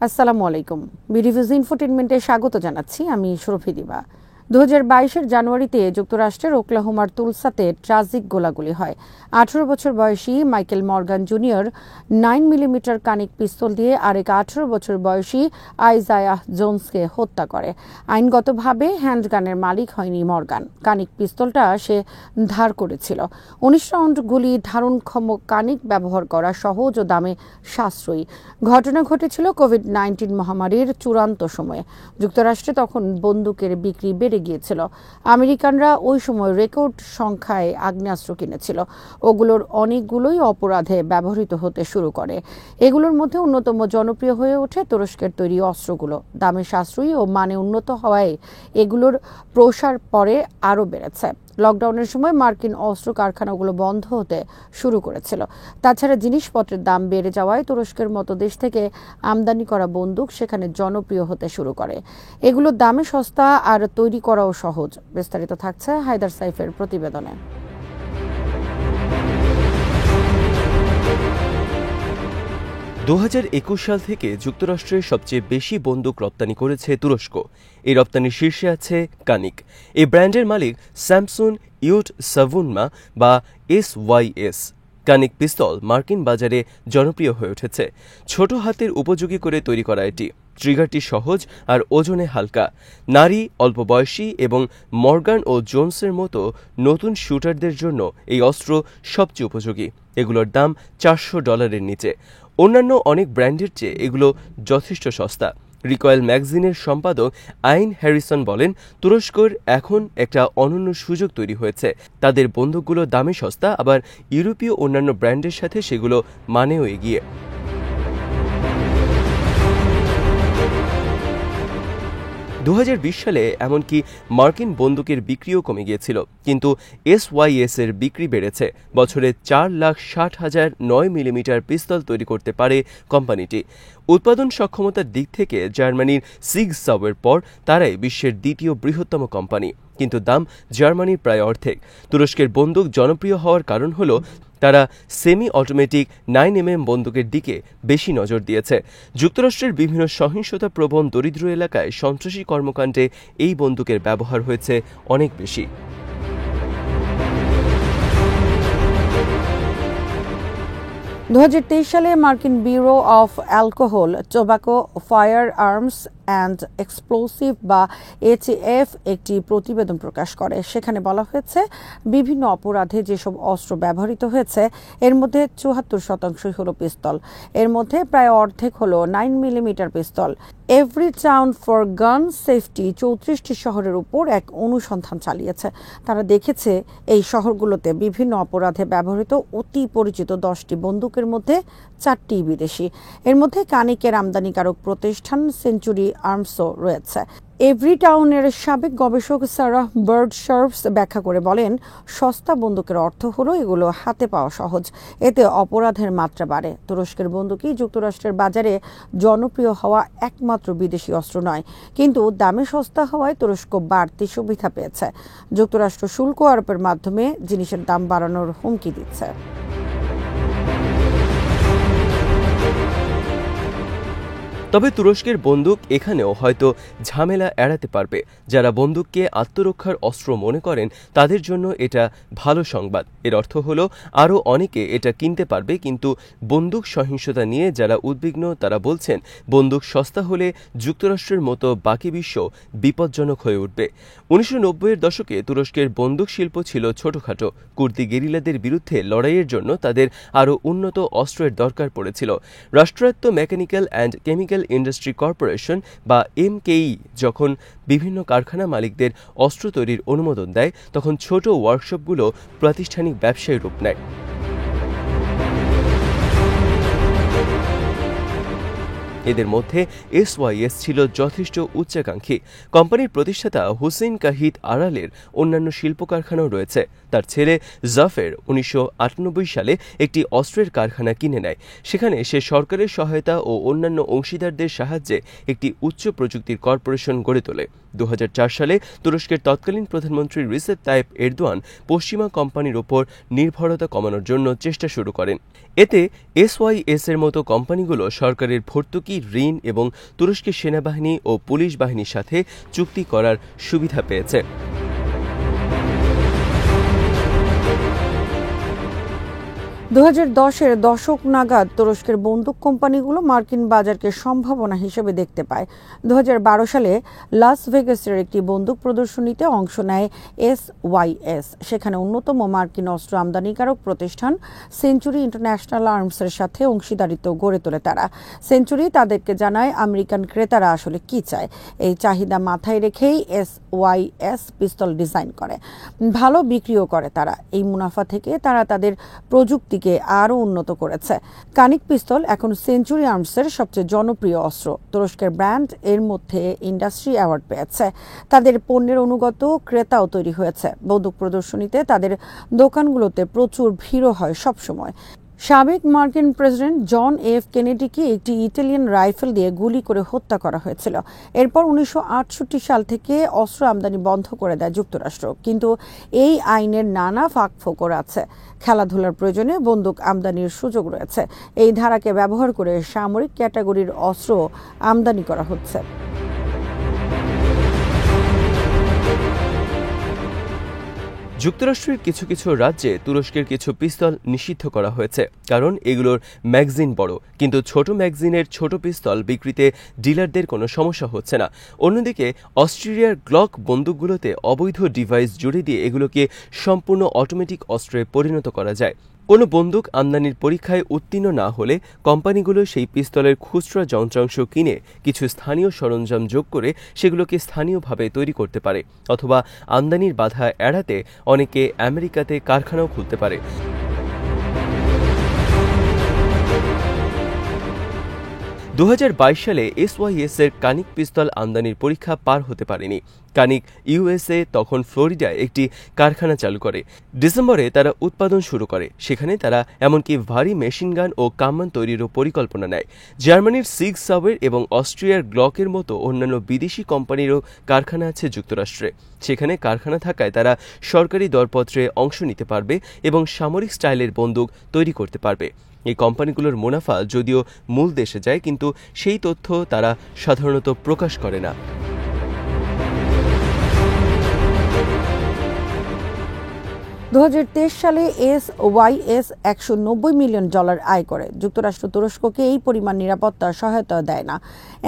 আসসালামু আলাইকুম। বিডিভিউজ ইনফোটেনমেন্টে স্বাগত জানাচ্ছি। আমি সুরভি দিবা। 2022-এর জানুয়ারিতে যুক্তরাষ্ট্রের ওকলাহোমার তুলসাতে ট্রাজিক গোলাগুলি হয়। 18 বছর বয়সী মাইকেল মর্গান জুনিয়র 9 মিলিমিটার কানিক পিস্তল দিয়ে আরেক 18 বছর বয়সী আইজায়াহ জোন্সকে হত্যা করে। আইনগতভাবে হ্যান্ডগানের মালিক হয়নি মর্গান। কানিক পিস্তলটা সে ধার করেছিল। 19 রাউন্ড গুলি ধারণক্ষম কানিক ব্যবহার করা সহজ ও দামে সাশ্রয়ী। ঘটনা ঘটেছিল কোভিড-19 মহামারীর চূড়ান্ত সময়ে। যুক্তরাষ্ট্রে তখন বন্দুকের বিক্রি বেড়ে গিয়েছিল। আমেরিকানরা ওই সময় রেকর্ড সংখ্যায় আগ্নেয়াস্ত্র কিনেছিল। ওগুলোর অনেকগুলোই অপরাধে ব্যবহৃত হতে শুরু করে। এগুলোর মধ্যে অন্যতম জনপ্রিয় হয়ে ওঠে তুরস্কের তৈরি অস্ত্রগুলো। দামে সাশ্রয়ী ও মানে উন্নত হওয়ায় এগুলোর প্রসার পরে আরও বেড়েছে। লকডাউনের সময় মার্কিন অস্ত্র কারখানাগুলো বন্ধ হতে শুরু করেছিল। তাছাড়া জিনিসপত্রের দাম বেড়ে যাওয়ায় তুরস্কের মতো দেশ থেকে আমদানি করা বন্দুক সেখানে জনপ্রিয় হতে শুরু করে। এগুলোর দামে সস্তা আর তৈরি করাও সহজ। বিস্তারিত থাকছে হায়দার সাইফের প্রতিবেদনে। 2021 সাল থেকে যুক্তরাষ্ট্রের সবচেয়ে বেশি বন্দুক রপ্তানি করেছে তুরস্ক। এই রপ্তানির শীর্ষে আছে কানিক। এই ব্র্যান্ডের মালিক স্যামসুন ইউট সাভুনমা বা SYS। কানিক পিস্তল মার্কিন বাজারে জনপ্রিয় হয়ে উঠেছে। ছোট হাতের উপযোগী করে তৈরি করা এটি। ট্রিগারটি সহজ আর ওজনে হালকা। নারী, অল্প বয়সী এবং মর্গান ও জোনসের মতো নতুন শুটারদের জন্য এই অস্ত্র সবচেয়ে উপযোগী। এগুলোর দাম $400 নিচে। অন্যান্য অনেক ব্র্যান্ডের চেয়ে এগুলো যথেষ্ট সস্তা। রিকয়েল ম্যাগাজিনের সম্পাদক আইন হ্যারিসন বলেন, তুরস্কের এখন একটা অনন্য সুযোগ তৈরি হয়েছে। তাদের বন্দুকগুলো দামে সস্তা, আবার ইউরোপীয় অন্যান্য ব্র্যান্ডের সাথে সেগুলো মানেও এগিয়ে। 2020 সালে এমনকি মার্কিন বন্দুকের বিক্রিও কমে গিয়েছিল, কিন্তু SYS এর বিক্রি বেড়েছে। বছরে 4,60,000 9 মিলিমিটার পিস্তল তৈরি করতে পারে কোম্পানিটি। উৎপাদন সক্ষমতার দিক থেকে জার্মানির সিগ সাউয়ের পর তারাই বিশ্বের দ্বিতীয় বৃহত্তম কোম্পানি, কিন্তু দাম জার্মানির প্রায় অর্ধেক। তুরস্কের বন্দুক জনপ্রিয় হওয়ার কারণ হল তারা সেমি অটোমেটিক 9mm বন্দুকের দিকে বেশি নজর দিয়েছে। যুক্তরাষ্ট্রের বিভিন্ন সহিংসতাপ্রবণ দরিদ্র এলাকায় সন্ত্রাসী কর্মকাণ্ডে এই বন্দুকের ব্যবহার হয়েছে অনেক বেশি। 2023 সালে মার্কিন bureau of alcohol, tobacco, fire arms and explosive বা ATF একটি প্রতিবেদন প্রকাশ করে। সেখানে বলা হয়েছে, বিভিন্ন অপরাধে যেসব অস্ত্র ব্যবহৃত হয়েছে এর মধ্যে 74% হলো পিস্তল। এর মধ্যে প্রায় অর্ধেক হলো 9 millimetre pistol. Every town for গান সেফটি 34টি শহরের উপর এক অনুসন্ধান চালিয়েছে। তারা দেখেছে এই শহরগুলোতে বিভিন্ন অপরাধে ব্যবহৃত অতি পরিচিত 10টি বন্দুকের মধ্যে 4টি বিদেশি। এর মধ্যে কানিকের আমদানিকারক প্রতিষ্ঠান সেঞ্চুরি আর্মসও রয়েছে। এভরি টাউনের সাবেক গবেষক সারাহ বার্ডশার্ভস ব্যাখ্যা করে বলেন, সস্তা বন্দুকের অর্থ হলো এগুলো হাতে পাওয়া সহজ। এতে অপরাধের মাত্রা বাড়ে। তুরস্কের বন্দুকই যুক্তরাষ্ট্রের বাজারে জনপ্রিয় হওয়া একমাত্র বিদেশি অস্ত্র নয়, কিন্তু দামে সস্তা হওয়ায় তুরস্ক বাড়তি সুবিধা পেয়েছে। যুক্তরাষ্ট্র শুল্ক আরোপের মাধ্যমে জিনিসের দাম বাড়ানোর হুমকি দিচ্ছে। তবে তুরস্কের বন্দুক এখানেও হয়তো ঝামেলা এড়াতে পারবে। যারা বন্দুককে আত্মরক্ষার অস্ত্র মনে করেন তাদের জন্য এটা ভালো সংবাদ। এর অর্থ হলো আরও অনেকে এটা কিনতে পারবে, কিন্তু বন্দুক সহিংসতা নিয়ে যারা উদ্বিগ্ন তারা বলছেন বন্দুক সস্তা হলে যুক্তরাষ্ট্রের মতো বাকি বিশ্ব বিপজ্জনক হয়ে উঠবে। 1990-এর দশকে তুরস্কের বন্দুক শিল্প ছিল ছোটখাটো। কুর্দি গেরিলাদের বিরুদ্ধে লড়াইয়ের জন্য তাদের আরও উন্নত অস্ত্রের দরকার পড়েছিল। রাষ্ট্রায়ত্ত mechanical and chemical industry corporation বা MKE যখন বিভিন্ন কারখানা মালিকদের অস্ত্র তৈরির অনুমোদন দেয়, তখন ছোট ওয়ার্কশপগুলো প্রাতিষ্ঠানিক ব্যবসায় রূপ নেয়। এদের মধ্যে SYS ছিল যথেষ্ট উচ্চাকাঙ্ক্ষী। কোম্পানির প্রতিষ্ঠাতা হুসেইন কাহিদ আরালের অন্যান্য শিল্প কারখানাও রয়েছে। তার ছেলে জাফের 1998 সালে একটি অস্ত্রের কারখানা কিনে নেয়। সেখানে সে সরকারের সহায়তা ও অন্যান্য অংশীদারদের সাহায্যে একটি উচ্চ প্রযুক্তির কর্পোরেশন গড়ে তোলে। 2004 সালে তুরস্কের তৎকালীন প্রধানমন্ত্রী রিসেপ তাইপ এরদোয়ান পশ্চিমা কোম্পানির ওপর নির্ভরতা কমানোর জন্য চেষ্টা শুরু করেন। এতে SYS এর মতো কোম্পানিগুলো সরকারের ভর্তুকি এমনকি ঋণ এবং তুরস্কের সেনাবাহিনী ও পুলিশ বাহিনীর সাথে চুক্তি করার সুবিধা পেয়েছে। 2010-এর দশক নাগাদ তুরস্কের বন্দুক কোম্পানিগুলো মার্কিন বাজারকে সম্ভাবনা হিসেবে দেখতে পায়। 2012 সালে লাস ভেগাসের একটি বন্দুক প্রদর্শনীতে অংশ নেয় SYS। সেখানে অন্যতম মার্কিন অস্ত্র আমদানিকারক প্রতিষ্ঠান সেঞ্চুরি ইন্টারন্যাশনাল আর্মসের সাথে অংশীদারিত্ব গড়ে তোলে তারা। সেঞ্চুরি তাদেরকে জানায় আমেরিকান ক্রেতারা আসলে কি চায়। এই চাহিদা মাথায় রেখেই SYS পিস্তল ডিজাইন করে, ভালো বিক্রিও করে তারা। এই মুনাফা থেকে তারা তাদের প্রযুক্তি আরও উন্নত করেছে। কানিক পিস্তল এখন সেঞ্চুরি আর্মসের সবচেয়ে জনপ্রিয় অস্ত্র। তুরস্কের ব্র্যান্ড এর মধ্যে ইন্ডাস্ট্রি অ্যাওয়ার্ড পেয়েছে। তাদের পণ্যের অনুগত ক্রেতাও তৈরি হয়েছে। বন্দুক প্রদর্শনীতে তাদের দোকানগুলোতে প্রচুর ভিড়ও হয় সবসময়। সাবেক মার্কিন প্রেসিডেন্ট জন এফ কেনেডিকে একটি ইটালিয়ান রাইফেল দিয়ে গুলি করে হত্যা করা হয়েছিল। এরপর 1968 সাল থেকে অস্ত্র আমদানি বন্ধ করে দেয় যুক্তরাষ্ট্র। কিন্তু এই আইনের নানা ফাঁকফোকর আছে। খেলাধুলার প্রয়োজনে বন্দুক আমদানির সুযোগ রয়েছে। এই ধারাকে ব্যবহার করে সামরিক ক্যাটাগরির অস্ত্র আমদানি করা হচ্ছে। যুক্তরাষ্ট্রের কিছু কিছু রাজ্যে তুরস্কের কিছু পিস্তল নিষিদ্ধ করা হয়েছে, কারণ এগুলোর ম্যাগাজিন বড়। কিন্তু ছোট ম্যাগাজিনের ছোট পিস্তল বিক্রিতে ডিলারদের কোনো সমস্যা হচ্ছে না। অন্যদিকে অস্ট্রেলিয়ার গ্লক বন্দুকগুলোতে অবৈধ ডিভাইস জুড়ে দিয়ে এগুলোকে সম্পূর্ণ অটোমেটিক অস্ত্রে পরিণত করা যায়। কোনো বন্দুক আমদানির পরীক্ষায় উত্তীর্ণ না হলে কোম্পানিগুলো সেই পিস্তলের খুচরা যন্ত্রাংশ কিনে কিছু স্থানীয় সরঞ্জাম যোগ করে সেগুলোকে স্থানীয়ভাবে তৈরি করতে পারে, অথবা আমদানির বাধা এড়াতে অনেকে আমেরিকাতে কারখানাও খুলতে পারে। 2022 সালে SYS এর কানিক পিস্তল আমদানির পরীক্ষা পার হতে পারেনি। কানিক USA তখন ফ্লোরিডায় একটি কারখানা চালু করে। ডিসেম্বরে তারা উৎপাদন শুরু করে। সেখানে তারা এমনকি ভারী মেশিনগান ও কামান তৈরিরও পরিকল্পনা নেয়। জার্মানির সিগ সাওয়ের এবং অস্ট্রিয়ার গ্লকের মতো অন্যান্য বিদেশি কোম্পানিরও কারখানা আছে যুক্তরাষ্ট্রে। সেখানে কারখানা থাকায় তারা সরকারি দরপত্রে অংশ নিতে পারবে এবং সামরিক স্টাইলের বন্দুক তৈরি করতে পারবে। এই কোম্পানিগুলোর মুনাফা যদিও মূল দেশে যায়, কিন্তু সেই তথ্য তারা সাধারণত প্রকাশ করে না। 2023 সালে SYS $190 মিলিয়ন আয় করে। যুক্তরাষ্ট্র তুরস্ককে এই পরিমাণ নিরাপত্তা সহায়তা দেয় না।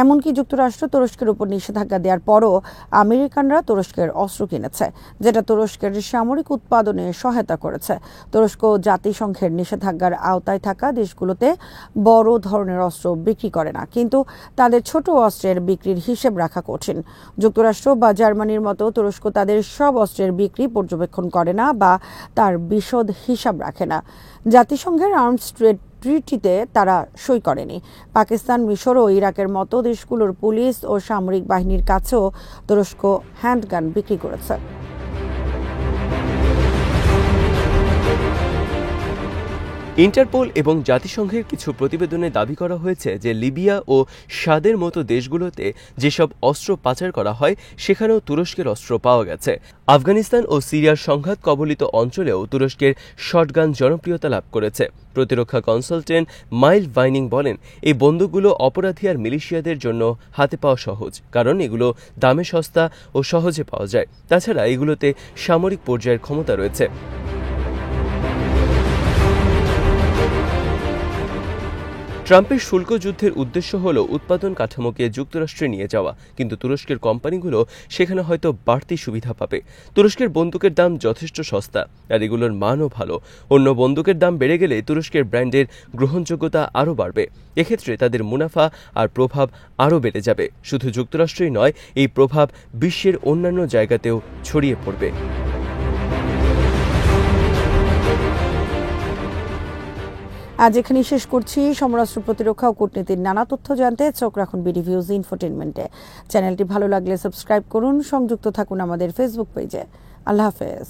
এমনকি যুক্তরাষ্ট্র তুরস্কের উপর নিষেধাজ্ঞা দেওয়ার পরও আমেরিকানরা তুরস্কের অস্ত্র কিনেছে, যেটা তুরস্কের সামরিক উৎপাদনে সহায়তা করেছে। তুরস্ক জাতিসংঘের নিষেধাজ্ঞার আওতায় থাকা দেশগুলোতে বড় ধরনের অস্ত্র বিক্রি করে না, কিন্তু তাদের ছোট অস্ত্রের বিক্রির হিসেব রাখা কঠিন। যুক্তরাষ্ট্র বা জার্মানির মতো তুরস্ক তাদের সব অস্ত্রের বিক্রি পর্যবেক্ষণ করে না বা তার বিশদ হিসাব রাখে না। জাতিসংঘের আর্মস ট্রেড ট্রিটিতে তারা সই করেনি। পাকিস্তান, মিশর ও ইরাকের মতো দেশগুলোর পুলিশ ও সামরিক বাহিনীর কাছেও তুরস্ক হ্যান্ডগান বিক্রি করেছে। ইন্টারপোল এবং জাতিসংঘের কিছু প্রতিবেদনে দাবি করা হয়েছে যে লিবিয়া ও সাদের মতো দেশগুলোতে যেসব অস্ত্র পাচার করা হয় সেখানেও তুরস্কের অস্ত্র পাওয়া গেছে। আফগানিস্তান ও সিরিয়ার সংঘাত কবলিত অঞ্চলেও তুরস্কের শটগান জনপ্রিয়তা লাভ করেছে। প্রতিরক্ষা কনসালটেন্ট মাইল ভাইনিং বলেন, এই বন্দুকগুলো অপরাধী আর মিলিশিয়াদের জন্য হাতে পাওয়া সহজ, কারণ এগুলো দামে সস্তা ও সহজে পাওয়া যায়। তাছাড়া এগুলোতে সামরিক পর্যায়ের ক্ষমতা রয়েছে। ট্রাম্পের শুল্ক যুদ্ধের উদ্দেশ্য হল উৎপাদন কাঠামোকে যুক্তরাষ্ট্রে নিয়ে যাওয়া, কিন্তু তুরস্কের কোম্পানিগুলো সেখানে হয়তো বাড়তি সুবিধা পাবে। তুরস্কের বন্দুকের দাম যথেষ্ট সস্তা আর এগুলোর মানও ভালো। অন্য বন্দুকের দাম বেড়ে গেলে তুরস্কের ব্র্যান্ডের গ্রহণযোগ্যতা আরও বাড়বে। এক্ষেত্রে তাদের মুনাফা আর প্রভাব আরও বেড়ে যাবে। শুধু যুক্তরাষ্ট্রেই নয়, এই প্রভাব বিশ্বের অন্যান্য জায়গাতেও ছড়িয়ে পড়বে। আজ এখানেই শেষ করছি। সমরাষ্ট্র প্রতিরক্ষা ও কূটনীতির নানা তথ্য জানতে চোখ রাখুন বিডিভিউজ ইনফোটেইনমেন্টে। চ্যানেলটি ভালো লাগলে সাবস্ক্রাইব করুন, সংযুক্ত থাকুন আমাদের ফেসবুক পেজে। আল্লাহ হাফেজ।